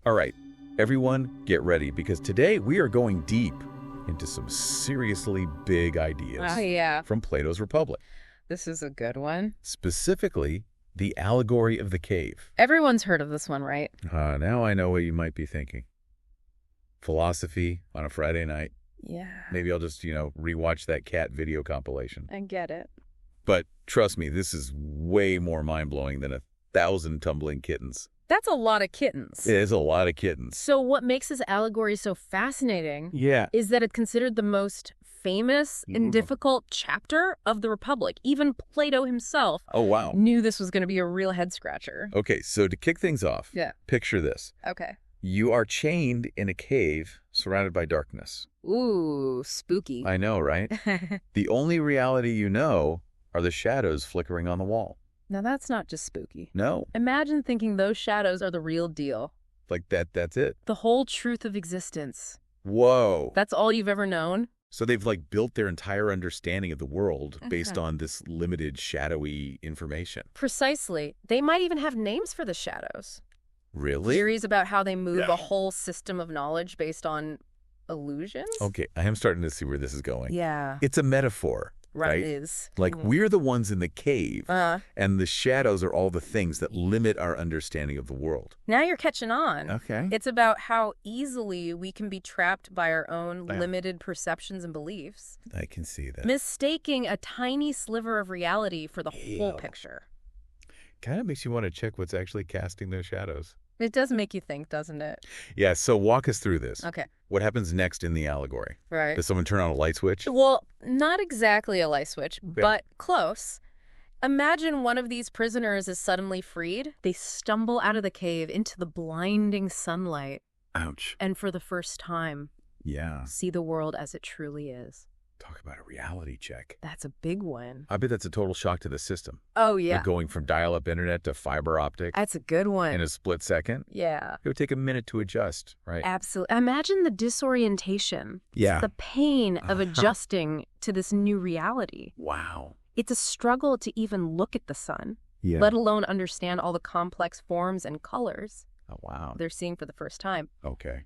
All right, everyone, get ready, because today we are going deep into some seriously big ideas from Plato's Republic. This is a good one. Specifically, the allegory of the cave. Everyone's heard of this one, right? Now I know what you might be thinking. Philosophy on a Friday night. Yeah. Maybe I'll just, rewatch that cat video compilation. I get it. But trust me, this is way more mind-blowing than 1,000 tumbling kittens. That's a lot of kittens. It is a lot of kittens. So what makes this allegory so fascinating is that it's considered the most famous and difficult chapter of the Republic. Even Plato himself knew this was going to be a real head-scratcher. Okay, so to kick things off, picture this. Okay. You are chained in a cave surrounded by darkness. Ooh, spooky. I know, right? The only reality you know are the shadows flickering on the wall. Now that's not just spooky. No. Imagine thinking those shadows are the real deal. Like that's it. The whole truth of existence. Whoa. That's all you've ever known? So they've built their entire understanding of the world based on this limited, shadowy information. Precisely. They might even have names for the shadows. Really? Theories about how they move a whole system of knowledge based on illusions? Okay, I am starting to see where this is going. Yeah. It's a metaphor. Right? It is. We're the ones in the cave, and the shadows are all the things that limit our understanding of the world. Now you're catching on. Okay. It's about how easily we can be trapped by our own limited perceptions and beliefs. I can see that. Mistaking a tiny sliver of reality for the whole picture. Kind of makes you want to check what's actually casting those shadows. It does make you think, doesn't it? Yeah, so walk us through this. Okay. What happens next in the allegory? Right. Does someone turn on a light switch? Well, not exactly a light switch, but close. Imagine one of these prisoners is suddenly freed. They stumble out of the cave into the blinding sunlight. Ouch. And for the first time, see the world as it truly is. Talk about a reality check. That's a big one. I bet that's a total shock to the system. Oh, yeah. Like going from dial-up internet to fiber optic. That's a good one. In a split second. Yeah. It would take a minute to adjust, right? Absolutely. Imagine the disorientation. Yeah. The pain of adjusting to this new reality. Wow. It's a struggle to even look at the sun, let alone understand all the complex forms and colors they're seeing for the first time. Okay.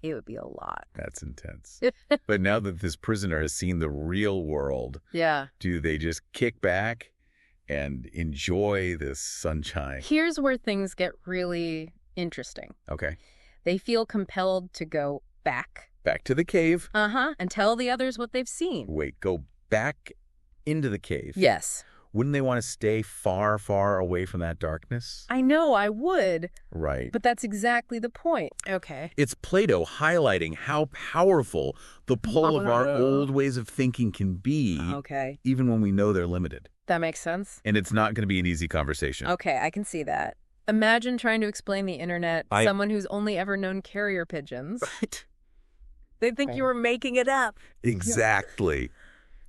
It would be a lot. That's intense. But now that this prisoner has seen the real world, do they just kick back and enjoy this sunshine? Here's where things get really interesting. Okay. They feel compelled to go back. Back to the cave. And tell the others what they've seen. Wait, go back into the cave? Yes. Wouldn't they want to stay far, far away from that darkness? I know, I would. Right. But that's exactly the point. Okay. It's Plato highlighting how powerful the pull of our old ways of thinking can be, even when we know they're limited. That makes sense. And it's not going to be an easy conversation. Okay, I can see that. Imagine trying to explain the internet to someone who's only ever known carrier pigeons. Right. They'd think you were making it up. Exactly.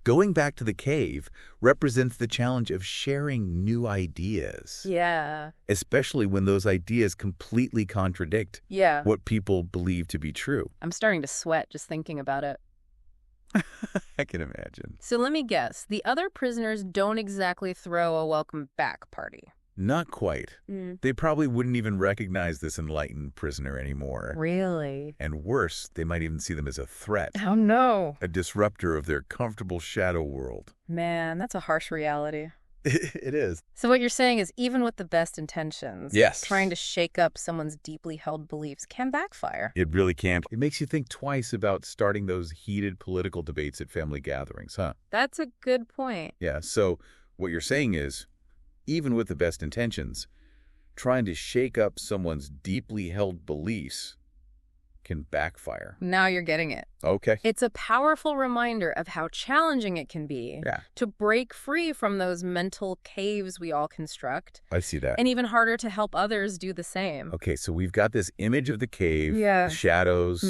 Going back to the cave represents the challenge of sharing new ideas. Yeah. Especially when those ideas completely contradict what people believe to be true. I'm starting to sweat just thinking about it. I can imagine. So let me guess. The other prisoners don't exactly throw a welcome back party. Not quite. They probably wouldn't even recognize this enlightened prisoner anymore. Really? And worse, they might even see them as a threat. Oh, no. A disruptor of their comfortable shadow world. Man, that's a harsh reality. It is. So what you're saying is even with the best intentions, trying to shake up someone's deeply held beliefs can backfire. It really can. It makes you think twice about starting those heated political debates at family gatherings, huh? That's a good point. Yeah, so what you're saying is, even with the best intentions, trying to shake up someone's deeply held beliefs can backfire. Now you're getting it. Okay. It's a powerful reminder of how challenging it can be to break free from those mental caves we all construct. I see that. And even harder to help others do the same. Okay, so we've got this image of the cave, the shadows,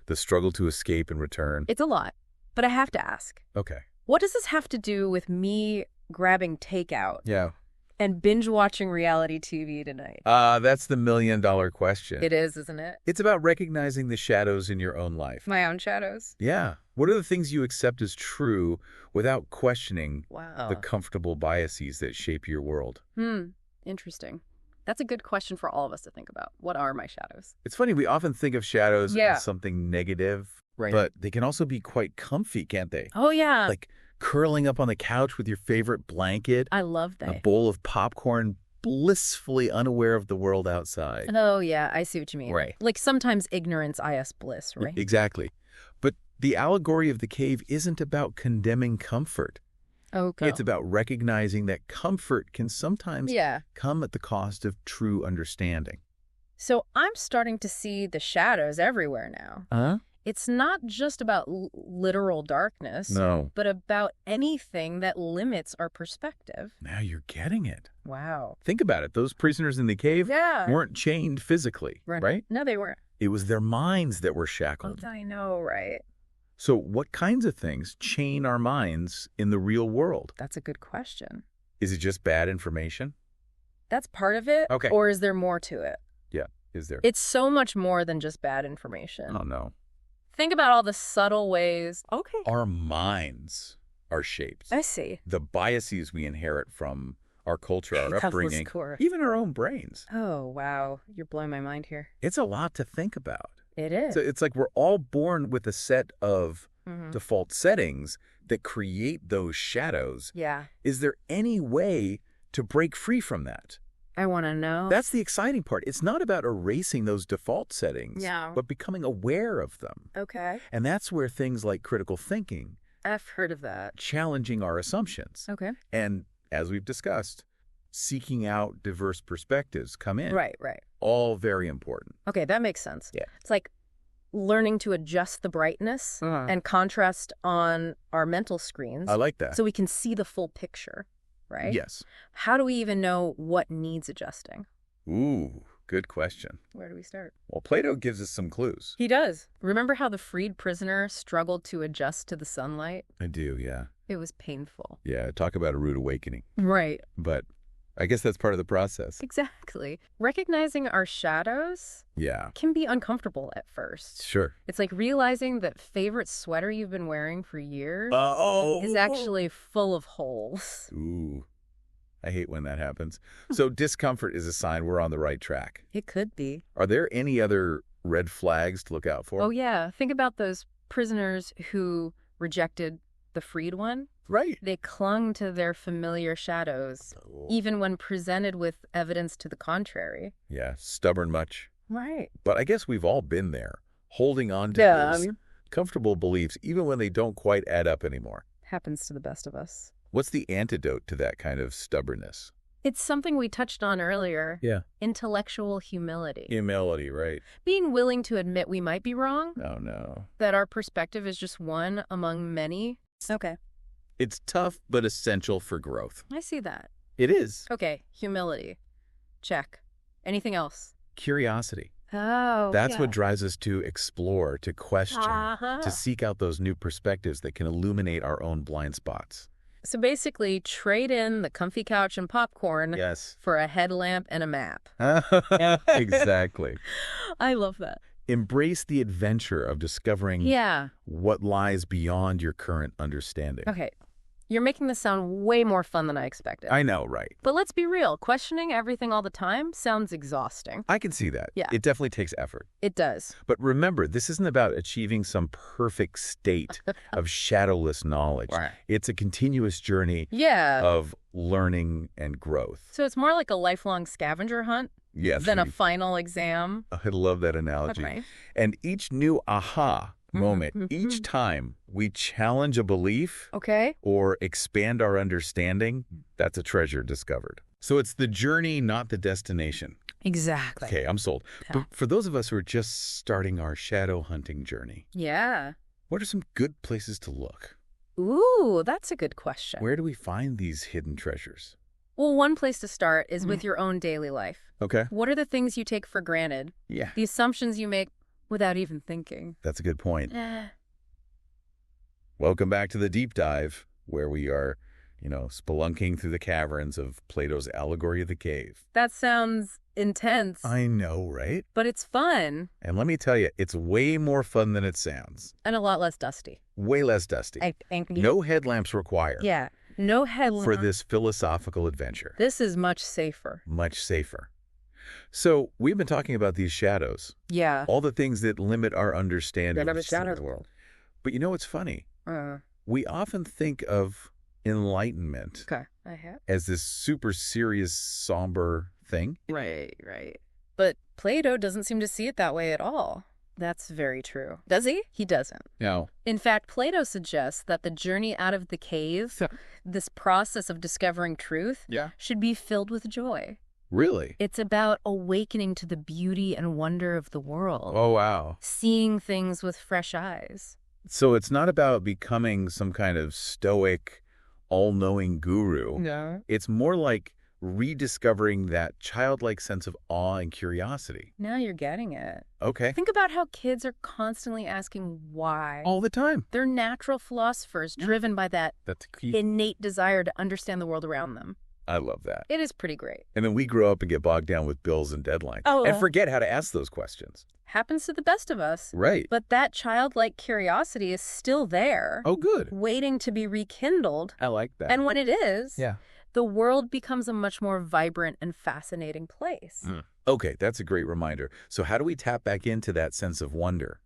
the struggle to escape and return. It's a lot, but I have to ask. Okay. What does this have to do with me grabbing takeout? Yeah. And binge-watching reality TV tonight? That's the million-dollar question. It is, isn't it? It's about recognizing the shadows in your own life. My own shadows? Yeah. What are the things you accept as true without questioning the comfortable biases that shape your world? Interesting. That's a good question for all of us to think about. What are my shadows? It's funny, we often think of shadows as something negative, but they can also be quite comfy, can't they? Oh, yeah. Like curling up on the couch with your favorite blanket. I love that. A bowl of popcorn, blissfully unaware of the world outside. Oh, yeah, I see what you mean. Right. Like sometimes ignorance is bliss, right? Exactly. But the allegory of the cave isn't about condemning comfort. Okay. It's about recognizing that comfort can sometimes come at the cost of true understanding. So I'm starting to see the shadows everywhere now. It's not just about literal darkness, but about anything that limits our perspective. Now you're getting it. Wow. Think about it. Those prisoners in the cave weren't chained physically, right? No, they weren't. It was their minds that were shackled. Oh, I know, right? So what kinds of things chain our minds in the real world? That's a good question. Is it just bad information? That's part of it. Okay. Or is there more to it? Yeah, is there? It's so much more than just bad information. Oh, no. Think about all the subtle ways. Okay. Our minds are shaped. I see. The biases we inherit from our culture, our upbringing, even our own brains. Oh, wow. You're blowing my mind here. It's a lot to think about. It is. So it's like we're all born with a set of default settings that create those shadows. Yeah. Is there any way to break free from that? I want to know. That's the exciting part. It's not about erasing those default settings, but becoming aware of them. Okay. And that's where things like critical thinking, I've heard of that. challenging our assumptions, Okay. and as we've discussed, seeking out diverse perspectives come in. Right. All very important. Okay, that makes sense. Yeah. It's like learning to adjust the brightness and contrast on our mental screens. I like that. So we can see the full picture, right? Yes. How do we even know what needs adjusting? Ooh, good question. Where do we start? Well, Plato gives us some clues. He does. Remember how the freed prisoner struggled to adjust to the sunlight? I do, yeah. It was painful. Yeah, talk about a rude awakening. Right. But I guess that's part of the process. Exactly. Recognizing our shadows can be uncomfortable at first. Sure. It's like realizing that favorite sweater you've been wearing for years is actually full of holes. Ooh, I hate when that happens. So discomfort is a sign we're on the right track. It could be. Are there any other red flags to look out for? Oh, yeah. Think about those prisoners who rejected the freed one. Right. They clung to their familiar shadows, even when presented with evidence to the contrary. Yeah, stubborn much. Right. But I guess we've all been there, holding on to those comfortable beliefs, even when they don't quite add up anymore. Happens to the best of us. What's the antidote to that kind of stubbornness? It's something we touched on earlier. Yeah. Intellectual humility. Humility, right. Being willing to admit we might be wrong. Oh, no. That our perspective is just one among many. Okay. It's tough, but essential for growth. I see that. It is. Okay. Humility. Check. Anything else? Curiosity. Oh, That's what drives us to explore, to question, to seek out those new perspectives that can illuminate our own blind spots. So basically, trade in the comfy couch and popcorn for a headlamp and a map. Exactly. I love that. Embrace the adventure of discovering what lies beyond your current understanding. Okay. You're making this sound way more fun than I expected. I know, right? But let's be real. Questioning everything all the time sounds exhausting. I can see that. Yeah. It definitely takes effort. It does. But remember, this isn't about achieving some perfect state of shadowless knowledge. Right. It's a continuous journey of learning and growth. So it's more like a lifelong scavenger hunt than a final exam. I love that analogy. Okay. And each new aha moment, each time we challenge a belief or expand our understanding, that's a treasure discovered. So it's the journey, not the destination. Exactly. Okay, I'm sold. But for those of us who are just starting our shadow hunting journey, what are some good places to look? Ooh, that's a good question. Where do we find these hidden treasures? Well, one place to start is with your own daily life. Okay. What are the things you take for granted? Yeah. The assumptions you make without even thinking. That's a good point. Welcome back to the deep dive, where we are, spelunking through the caverns of Plato's allegory of the cave. That sounds intense. I know, right? But it's fun. And let me tell you, it's way more fun than it sounds. And a lot less dusty. Way less dusty. I think. No headlamps required. Yeah, no headlamps. For this philosophical adventure. This is much safer. Much safer. So we've been talking about these shadows. Yeah. All the things that limit our understanding of the world. But you know what's funny? We often think of enlightenment as this super serious, somber thing. Right. But Plato doesn't seem to see it that way at all. That's very true. Does he? He doesn't. No. In fact, Plato suggests that the journey out of the cave, this process of discovering truth, should be filled with joy. Really? It's about awakening to the beauty and wonder of the world. Oh, wow. Seeing things with fresh eyes. So it's not about becoming some kind of stoic, all-knowing guru. No. It's more like rediscovering that childlike sense of awe and curiosity. Now you're getting it. Okay. Think about how kids are constantly asking why. All the time. They're natural philosophers driven by that innate desire to understand the world around them. I love that. It is pretty great. And then we grow up and get bogged down with bills and deadlines. And forget how to ask those questions. Happens to the best of us. Right. But that childlike curiosity is still there. Oh, good. Waiting to be rekindled. I like that. And when it is, the world becomes a much more vibrant and fascinating place. Okay, that's a great reminder. So how do we tap back into that sense of wonder?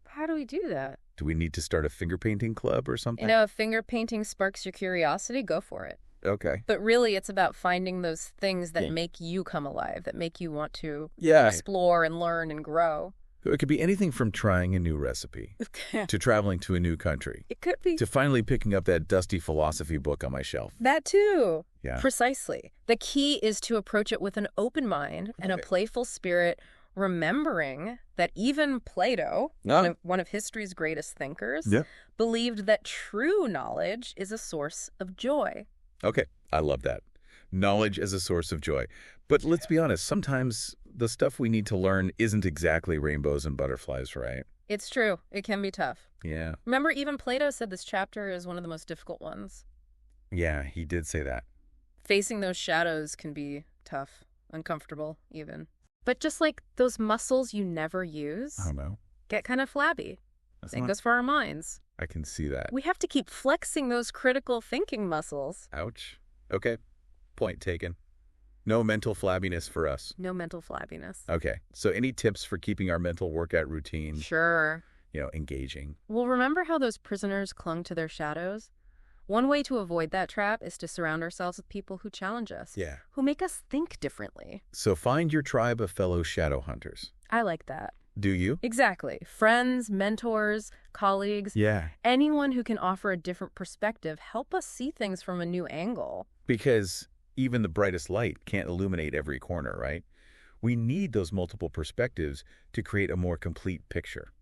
How do we do that? Do we need to start a finger painting club or something? You know, if finger painting sparks your curiosity, go for it. Okay. But really, it's about finding those things that make you come alive, that make you want to explore and learn and grow. It could be anything from trying a new recipe to traveling to a new country. It could be. To finally picking up that dusty philosophy book on my shelf. That too. Yeah. Precisely. The key is to approach it with an open mind and a playful spirit, remembering that even Plato, one of history's greatest thinkers, believed that true knowledge is a source of joy. Okay, I love that. Knowledge as a source of joy. But let's be honest, sometimes the stuff we need to learn isn't exactly rainbows and butterflies, right? It's true. It can be tough. Yeah. Remember, even Plato said this chapter is one of the most difficult ones. Yeah, he did say that. Facing those shadows can be tough, uncomfortable even. But just like those muscles you never use, I don't know, get kind of flabby. Same goes for our minds. I can see that. We have to keep flexing those critical thinking muscles. Ouch. Okay. Point taken. No mental flabbiness for us. No mental flabbiness. Okay. So any tips for keeping our mental workout routine? Sure. Engaging. Well, remember how those prisoners clung to their shadows? One way to avoid that trap is to surround ourselves with people who challenge us. Yeah. Who make us think differently. So find your tribe of fellow shadow hunters. I like that. Do you? Exactly. Friends, mentors, colleagues. Yeah. Anyone who can offer a different perspective, help us see things from a new angle. Because even the brightest light can't illuminate every corner, right? We need those multiple perspectives to create a more complete picture.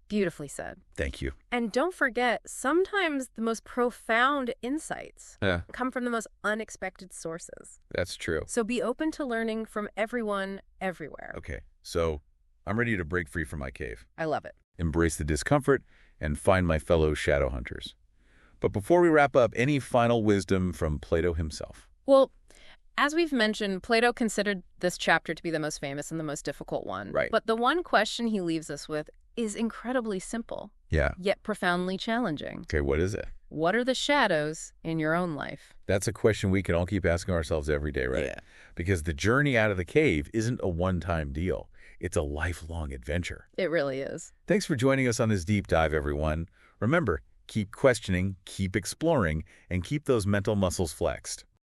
Beautifully said. Thank you. And don't forget, sometimes the most profound insights come from the most unexpected sources. That's true. So be open to learning from everyone, everywhere. Okay, so I'm ready to break free from my cave. I love it. Embrace the discomfort and find my fellow shadow hunters. But before we wrap up, any final wisdom from Plato himself? Well, as we've mentioned, Plato considered this chapter to be the most famous and the most difficult one. Right. But the one question he leaves us with is incredibly simple. Yeah. Yet profoundly challenging. Okay, what is it? What are the shadows in your own life? That's a question we can all keep asking ourselves every day, right? Yeah. Because the journey out of the cave isn't a one-time deal. It's a lifelong adventure. It really is. Thanks for joining us on this deep dive, everyone. Remember, keep questioning, keep exploring, and keep those mental muscles flexed.